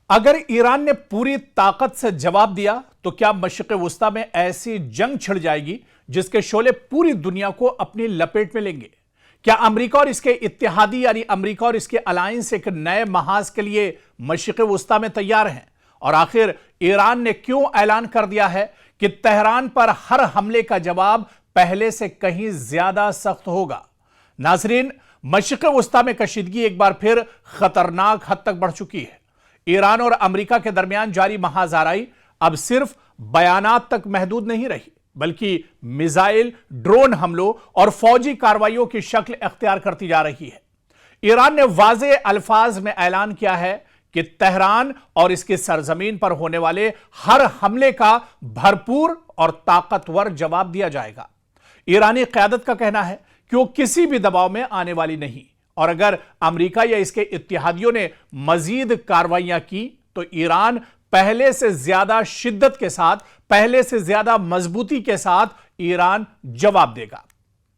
अगर ईरान ने पूरी ताकत से जवाब दिया तो क्या मशरिक़ वुस्ता में ऐसी जंग छिड़ जाएगी जिसके शोले पूरी दुनिया को अपनी लपेट में लेंगे। क्या अमेरिका और इसके इत्तेहादी यानी अमेरिका और इसके अलायंस एक नए महाज के लिए मशरिक़ वुस्ता में तैयार हैं? और आखिर ईरान ने क्यों ऐलान कर दिया है कि तेहरान पर हर हमले का जवाब पहले से कहीं ज्यादा सख्त होगा। नाजरीन, मशरिक़ वुस्ता में कशीदगी एक बार फिर खतरनाक हद तक बढ़ चुकी है। ईरान और अमेरिका के दरमियान जारी महाजाराई अब सिर्फ बयानात तक महदूद नहीं रही, बल्कि मिसाइल, ड्रोन हमलों और फौजी कार्रवाइयों की शक्ल अख्तियार करती जा रही है। ईरान ने वाज़े अल्फाज में ऐलान किया है कि तेहरान और इसकी सरजमीन पर होने वाले हर हमले का भरपूर और ताकतवर जवाब दिया जाएगा। ईरानी क़यादत का कहना है कि वो किसी भी दबाव में आने वाली नहीं, और अगर अमेरिका या इसके इत्तेहादियों ने मजीद कार्रवाइयां की तो ईरान पहले से ज्यादा शिद्दत के साथ, पहले से ज्यादा मजबूती के साथ ईरान जवाब देगा।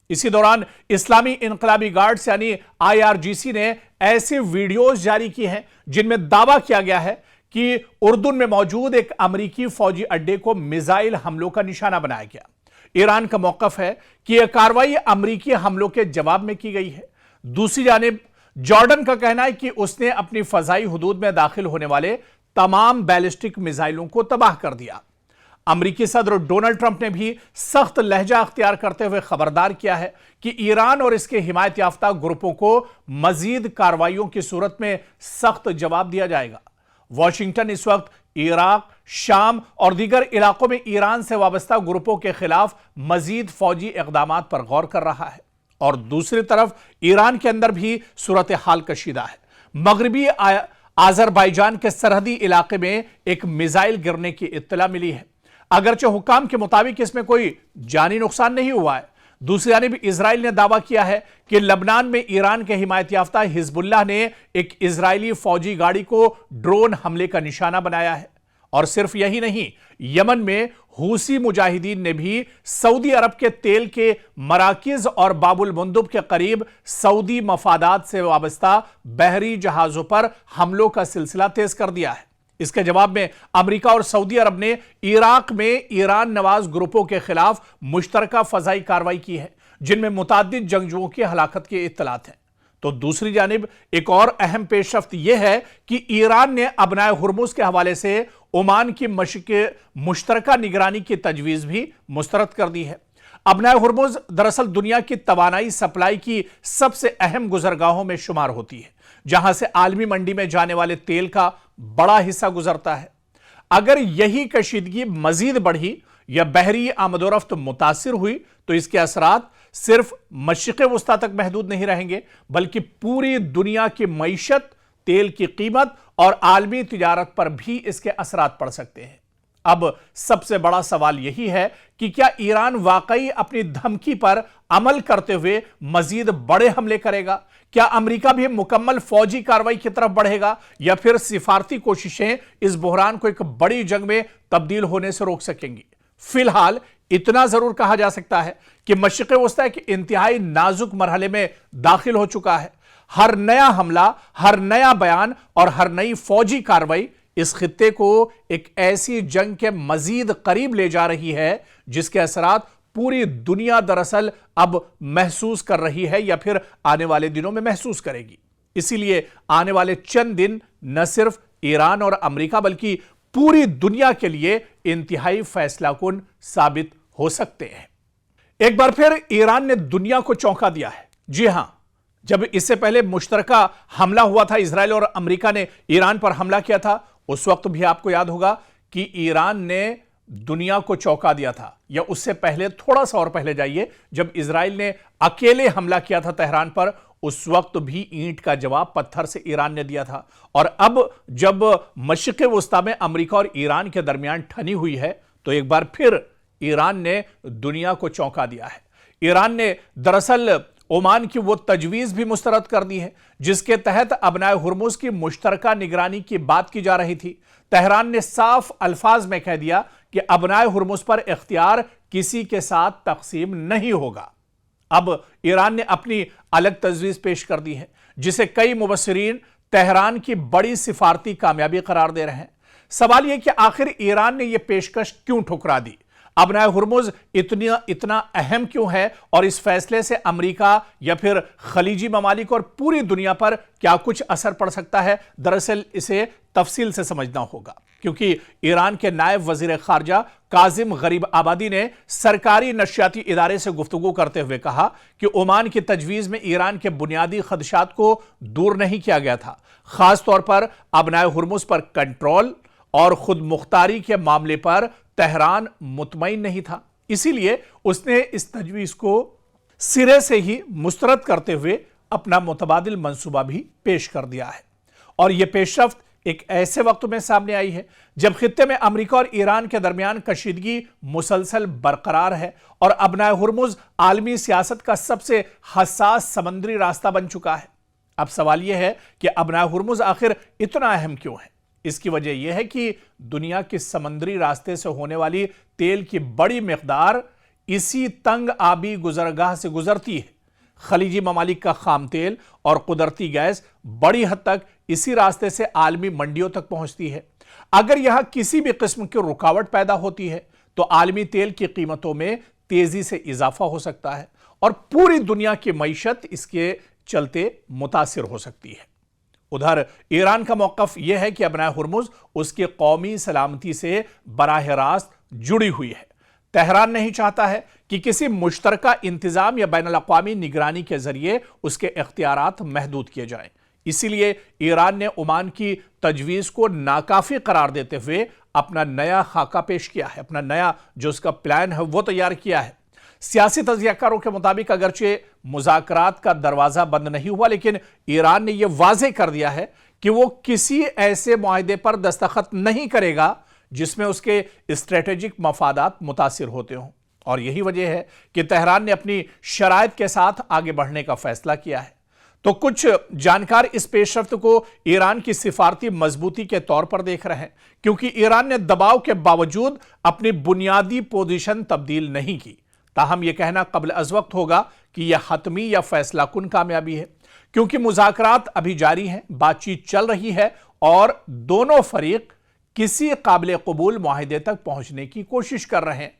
इसी दौरान इस्लामी इनकलाबी गार्ड्स यानी IRGC ने ऐसे वीडियोस जारी किए हैं जिनमें दावा किया गया है कि उर्दुन में मौजूद एक अमेरिकी फौजी अड्डे को मिसाइल हमलों का निशाना बनाया गया। ईरान का मौकफ है कि यह कार्रवाई अमेरिकी हमलों के जवाब में की गई है। दूसरी जानिब जॉर्डन का कहना है कि उसने अपनी फजाई हुदूद में दाखिल होने वाले तमाम बैलिस्टिक मिसाइलों को तबाह कर दिया। अमेरिकी सदर डोनाल्ड ट्रंप ने भी सख्त लहजा अख्तियार करते हुए खबरदार किया है कि ईरान और इसके हिमायत याफ्ता ग्रुपों को मजीद कार्रवाइयों की सूरत में सख्त जवाब दिया जाएगा। वॉशिंगटन इस वक्त इराक, शाम और दीगर इलाकों में ईरान से वाबस्ता ग्रुपों के खिलाफ मजीद फौजी इक़दामात पर गौर कर रहा है, और दूसरी तरफ ईरान के अंदर भी सूरत हाल कशीदा है। मगरबी आज़रबाईजान के सरहदी इलाके में एक मिसाइल गिरने की इत्तला मिली है। अगरचे हुक्काम के मुताबिक इसमें कोई जानी नुकसान नहीं हुआ है। दूसरी जानिब इजराइल ने दावा किया है कि लबनान में ईरान के हिमायत याफ्ता हिजबुल्लाह ने एक इजरायली फौजी गाड़ी को ड्रोन हमले का निशाना बनाया है। और सिर्फ यही नहीं, यमन में हूसी मुजाहिदीन ने भी सऊदी अरब के तेल के मराकिज और बाबुल मुंदब के करीब सऊदी मफादात से वाबस्ता बहरी जहाजों पर हमलों का सिलसिला तेज कर दिया है। इसके जवाब में अमेरिका और सऊदी अरब ने इराक में ईरान नवाज ग्रुपों के खिलाफ मुश्तरका फजाई कार्रवाई की है, जिनमें मुताद्दिद जंगजुओं की हलाकत की इत्तलात हैं। तो दूसरी जानिब एक और अहम पेशरफ्त यह है कि ईरान ने अबनाए हुर्मुज के हवाले से ओमान की मुश्तरका निगरानी की तजवीज भी मुस्तरद कर दी है। अबनाए हुर्मुज दरअसल दुनिया की तवानाई सप्लाई की सबसे अहम गुजरगाहों में शुमार होती है, जहां से आलमी मंडी में जाने वाले तेल का बड़ा हिस्सा गुजरता है। अगर यही कशीदगी मजीद बढ़ी या बहरी आमदोरफ्त मुतासिर हुई तो इसके असरात सिर्फ मशरिक़ वुस्ता तक महदूद नहीं रहेंगे, बल्कि पूरी दुनिया की मईशत, तेल की कीमत और आलमी तिजारत पर भी इसके असरात पड़ सकते हैं। अब सबसे बड़ा सवाल यही है कि क्या ईरान वाकई अपनी धमकी पर अमल करते हुए मजीद बड़े हमले करेगा? क्या अमेरिका भी मुकम्मल फौजी कार्रवाई की तरफ बढ़ेगा, या फिर सिफारती कोशिशें इस बहरान को एक बड़ी जंग में तब्दील होने से रोक सकेंगी? फिलहाल इतना जरूर कहा जा सकता है कि मशरिक़ वुस्ता एक इंतहाई नाजुक मरहले में दाखिल हो चुका है। हर नया हमला, हर नया बयान और हर नई फौजी कार्रवाई इस खित्ते को एक ऐसी जंग के मजीद करीब ले जा रही है जिसके असरात पूरी दुनिया दरअसल अब महसूस कर रही है या फिर आने वाले दिनों में महसूस करेगी। इसीलिए आने वाले चंद दिन न सिर्फ ईरान और अमेरिका बल्कि पूरी दुनिया के लिए इंतहाई फैसलाकुन साबित हो सकते हैं। एक बार फिर ईरान ने दुनिया को चौंका दिया है। जी हां, जब इससे पहले मुश्तरका हमला हुआ था, इजराइल और अमेरिका ने ईरान पर हमला किया था, उस वक्त भी आपको याद होगा कि ईरान ने दुनिया को चौंका दिया था। या उससे पहले, थोड़ा सा और पहले जाइए, जब इजराइल ने अकेले हमला किया था तेहरान पर, उस वक्त भी ईंट का जवाब पत्थर से ईरान ने दिया था। और अब जब मशरिक़ वुस्ता में अमेरिका और ईरान के दरमियान ठनी हुई है तो एक बार फिर ईरान ने दुनिया को चौंका दिया है। ईरान ने दरअसल ओमान की वो तजवीज भी मुस्तरद कर दी है जिसके तहत अबनाए हुर्मुज की मुश्तरका निगरानी की बात की जा रही थी। तेहरान ने साफ अल्फाज में कह दिया कि अबनाए हुर्मुज पर इख्तियार किसी के साथ तकसीम नहीं होगा। अब ईरान ने अपनी अलग तजवीज पेश कर दी है जिसे कई मुबस्सिरीन तेहरान की बड़ी सिफारती कामयाबी करार दे रहे हैं। सवाल यह कि आखिर ईरान ने यह पेशकश क्यों ठुकरा दी, अबनाए हुर्मुज इतना अहम क्यों है और इस फैसले से अमेरिका या फिर खलीजी ममालिक और पूरी दुनिया पर क्या कुछ असर पड़ सकता है। दरअसल इसे तफसील से समझना होगा, क्योंकि ईरान के नायब वजीर खारजा काजिम गरीब आबादी ने सरकारी नशियाती इदारे से गुफ्तगू करते हुए कहा कि ओमान की तजवीज़ में ईरान के बुनियादी खदशात को दूर नहीं किया गया था। खास तौर पर अबनाए हुर्मुज पर कंट्रोल और खुद मुख्तारी के मामले पर तेहरान मुतमईन नहीं था, इसीलिए उसने इस तजवीज़ को सिरे से ही मुस्तरद करते हुए अपना मुतबादिल मंसूबा भी पेश कर दिया है। और यह पेशरफ्त एक ऐसे वक्त में सामने आई है जब खित्ते में अमेरिका और ईरान के दरमियान कशीदगी मुसलसल बरकरार है और अबनाए हुर्मुज आलमी सियासत का सबसे हसास समंदरी रास्ता बन चुका है। अब सवाल यह है कि अबनाए हुर्मुज आखिर इतना अहम क्यों है। इसकी वजह यह है कि दुनिया के समंदरी रास्ते से होने वाली तेल की बड़ी मिकदार इसी तंग आबी गुजरगाह से गुजरती है। खलीजी ममालिक का खाम तेल और कुदरती गैस बड़ी हद तक इसी रास्ते से आलमी मंडियों तक पहुंचती है। अगर यहां किसी भी किस्म की रुकावट पैदा होती है तो आलमी तेल की कीमतों में तेजी से इजाफा हो सकता है और पूरी दुनिया की मईशत इसके चलते मुतासिर हो सकती है। उधर ईरान का मौकफ यह है कि अबनाए हुर्मुज उसकी कौमी सलामती से बराह रास्त जुड़ी हुई है। तेहरान नहीं चाहता है कि किसी मुश्तरका इंतजाम या बैनुल अक़वामी निगरानी के जरिए उसके इख्तियारात महदूद किए जाएं। इसीलिए ईरान ने ओमान की तजवीज़ को नाकाफी करार देते हुए अपना नया खाका पेश किया है, अपना नया जो उसका प्लान है वो तैयार किया है। सियासी तज्ज़ियाकारों के मुताबिक अगरचे मुज़ाकरात का दरवाज़ा बंद नहीं हुआ, लेकिन ईरान ने यह वाज़ेह कर दिया है कि वो किसी ऐसे मुआहदे पर दस्तखत नहीं करेगा जिसमें उसके स्ट्रेटेजिक मफादात मुतासिर होते हों। और यही वजह है कि तेहरान ने अपनी शराइत के साथ आगे बढ़ने का फैसला किया है। तो कुछ जानकार इस पेशरफ्त को ईरान की सिफारती मजबूती के तौर पर देख रहे हैं, क्योंकि ईरान ने दबाव के बावजूद अपनी बुनियादी पोजीशन तब्दील नहीं की। ताहम यह कहना कब्ल अज़ वक्त होगा कि यह हतमी या फैसला कुन कामयाबी है, क्योंकि मुज़ाकरात अभी जारी हैं, बातचीत चल रही है और दोनों फरीक किसी काबिल कबूल मुआहिदे तक पहुंचने की कोशिश कर रहे हैं।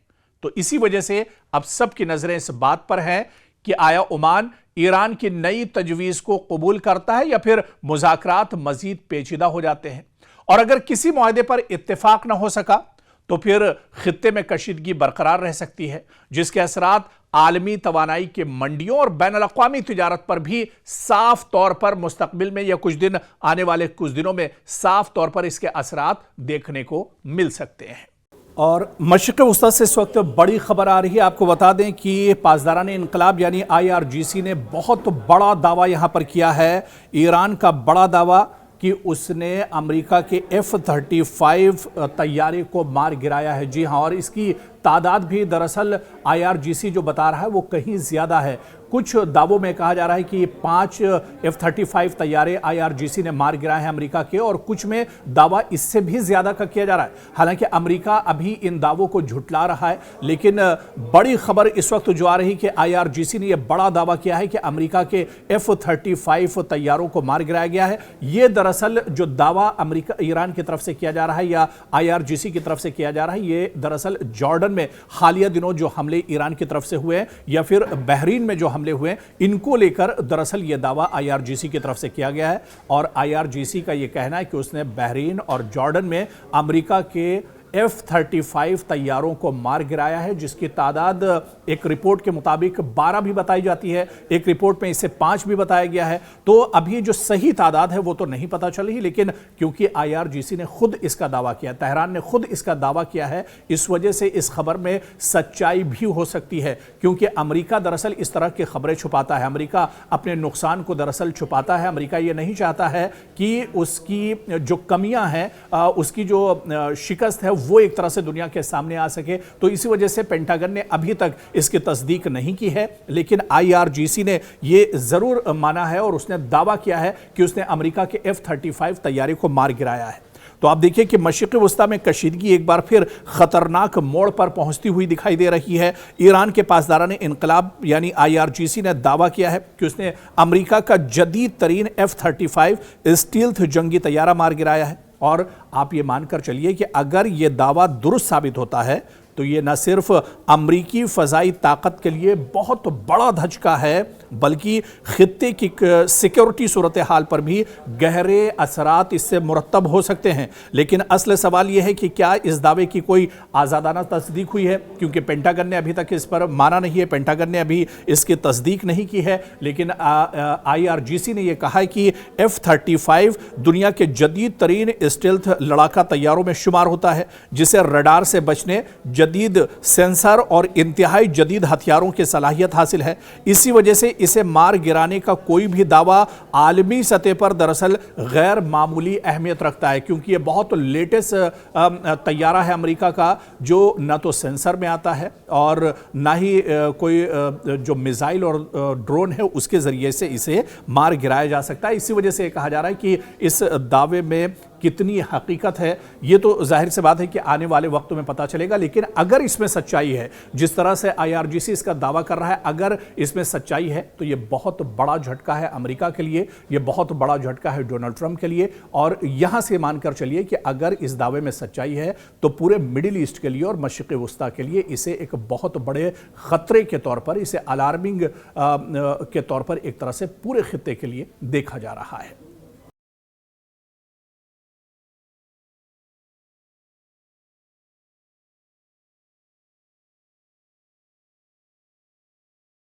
तो इसी वजह से अब सबकी नजरें इस बात पर हैं कि आया ओमान ईरान की नई तजवीज़ को कबूल करता है या फिर मुज़ाकरात मजीद पेचीदा हो जाते हैं। और अगर किसी मुआहिदे पर इत्तेफाक न हो सका तो फिर खित्ते में कशीदगी बरकरार रह सकती है, जिसके असरात आलमी तवानाई के मंडियों और बैनुल अक़वामी तिजारत पर भी साफ तौर पर मुस्तकबिल में या आने वाले कुछ दिनों में साफ तौर पर इसके असरात देखने को मिल सकते हैं। और मशरिक़ वस्ता से इस वक्त बड़ी खबर आ रही है। आपको बता दें कि पासदारान इनकलाब यानी IRGC ने बहुत बड़ा दावा यहां पर किया है। ईरान का बड़ा दावा कि उसने अमेरिका के F-35 तैयारे को मार गिराया है। जी हां, और इसकी तादाद भी दरअसल IRGC जो बता रहा है वो कहीं ज़्यादा है। कुछ दावों में कहा जा रहा है कि 5 F-35 तैयारे IRGC ने मार गिराए हैं अमेरिका के, और कुछ में दावा इससे भी ज़्यादा का किया जा रहा है। हालांकि अमेरिका अभी इन दावों को झुटला रहा है, लेकिन बड़ी खबर इस वक्त जो आ रही कि IRGC ने यह बड़ा दावा किया है कि अमेरिका के F-35 तैयारों को मार गिराया गया है। ये दरअसल जो दावा अमेरिका ईरान की तरफ से किया जा रहा है या IRGC की तरफ से किया जा रहा है, ये दरअसल जॉर्डन में हालिया दिनों जो हमले ईरान की तरफ से हुए हैं या फिर बहरीन में जो हमले हुए, इनको लेकर दरअसल यह दावा IRGC की तरफ से किया गया है। और IRGC का यह कहना है कि उसने बहरीन और जॉर्डन में अमेरिका के F-35 तैयारों को मार गिराया है, जिसकी तादाद एक रिपोर्ट के मुताबिक 12 भी बताई जाती है, एक रिपोर्ट में इसे 5 भी बताया गया है। तो अभी जो सही तादाद है वो तो नहीं पता चल रही, लेकिन क्योंकि IRGC ने खुद इसका दावा किया, तेहरान ने खुद इसका दावा किया है, इस वजह से इस खबर में सच्चाई भी हो सकती है। क्योंकि अमेरिका दरअसल इस तरह की खबरें छुपाता है, अमेरिका अपने नुकसान को दरअसल छुपाता है। अमेरिका ये नहीं चाहता है कि उसकी जो कमियां हैं, उसकी जो शिकस्त है वो एक तरह से दुनिया के सामने आ सके। तो इसी वजह से पेंटागन ने अभी तक इसकी तस्दीक नहीं की है, लेकिन IRGC ने यह जरूर माना है और उसने दावा किया है कि उसने अमेरिका के F-35 तैयारे को मार गिराया है। तो आप देखिए कि मशरिक़ वस्ता में कशीदगी एक बार फिर खतरनाक मोड़ पर पहुंचती हुई दिखाई दे रही है। ईरान के पासदारान इनकलाब यानी IRGC ने दावा किया है कि उसने अमेरिका का जदीद तरीन F-35 स्टील्थ जंगी तैयारा मार गिराया है। और आप ये मानकर चलिए कि अगर ये दावा दुरुस्त साबित होता है तो ये न सिर्फ अमरीकी फ़ज़ाई ताकत के लिए बहुत बड़ा धचका है, बल्कि खित्ते की सिक्योरिटी सूरत हाल पर भी गहरे असरात इससे मुरतब हो सकते हैं। लेकिन असल सवाल यह है कि क्या इस दावे की कोई आज़ादाना तस्दीक हुई है, क्योंकि पेंटागन ने अभी तक इस पर माना नहीं है, पेंटागन ने अभी इसकी तस्दीक नहीं की है। लेकिन IRGC ने यह कहा है कि F-35 दुनिया के जदीद तरीन स्टेल्थ लड़ाका तैयारों में शुमार होता है, जिसे रडार से बचने, जदीद सेंसर और इंतहाई जदीद हथियारों की सलाहियत हासिल है। इसी वजह से इसे मार गिराने का कोई भी दावा आलमी सतह पर दरअसल गैर मामूली अहमियत रखता है, क्योंकि ये बहुत लेटेस्ट तैयारा है अमेरिका का, जो न तो सेंसर में आता है और ना ही कोई जो मिसाइल और ड्रोन है उसके जरिए से इसे मार गिराया जा सकता है। इसी वजह से कहा जा रहा है कि इस दावे में कितनी हकीकत है ये तो जाहिर सी बात है कि आने वाले वक्त में पता चलेगा। लेकिन अगर इसमें सच्चाई है, जिस तरह से IRGC इसका दावा कर रहा है, अगर इसमें सच्चाई है तो ये बहुत बड़ा झटका है अमेरिका के लिए, ये बहुत बड़ा झटका है डोनाल्ड ट्रंप के लिए। और यहां से मानकर चलिए कि अगर इस दावे में सच्चाई है तो पूरे मिडिल ईस्ट के लिए और मशरिक़ वस्ता के लिए इसे एक बहुत बड़े खतरे के तौर पर, इसे अलार्मिंग के तौर पर एक तरह से पूरे खित्ते के लिए देखा जा रहा है।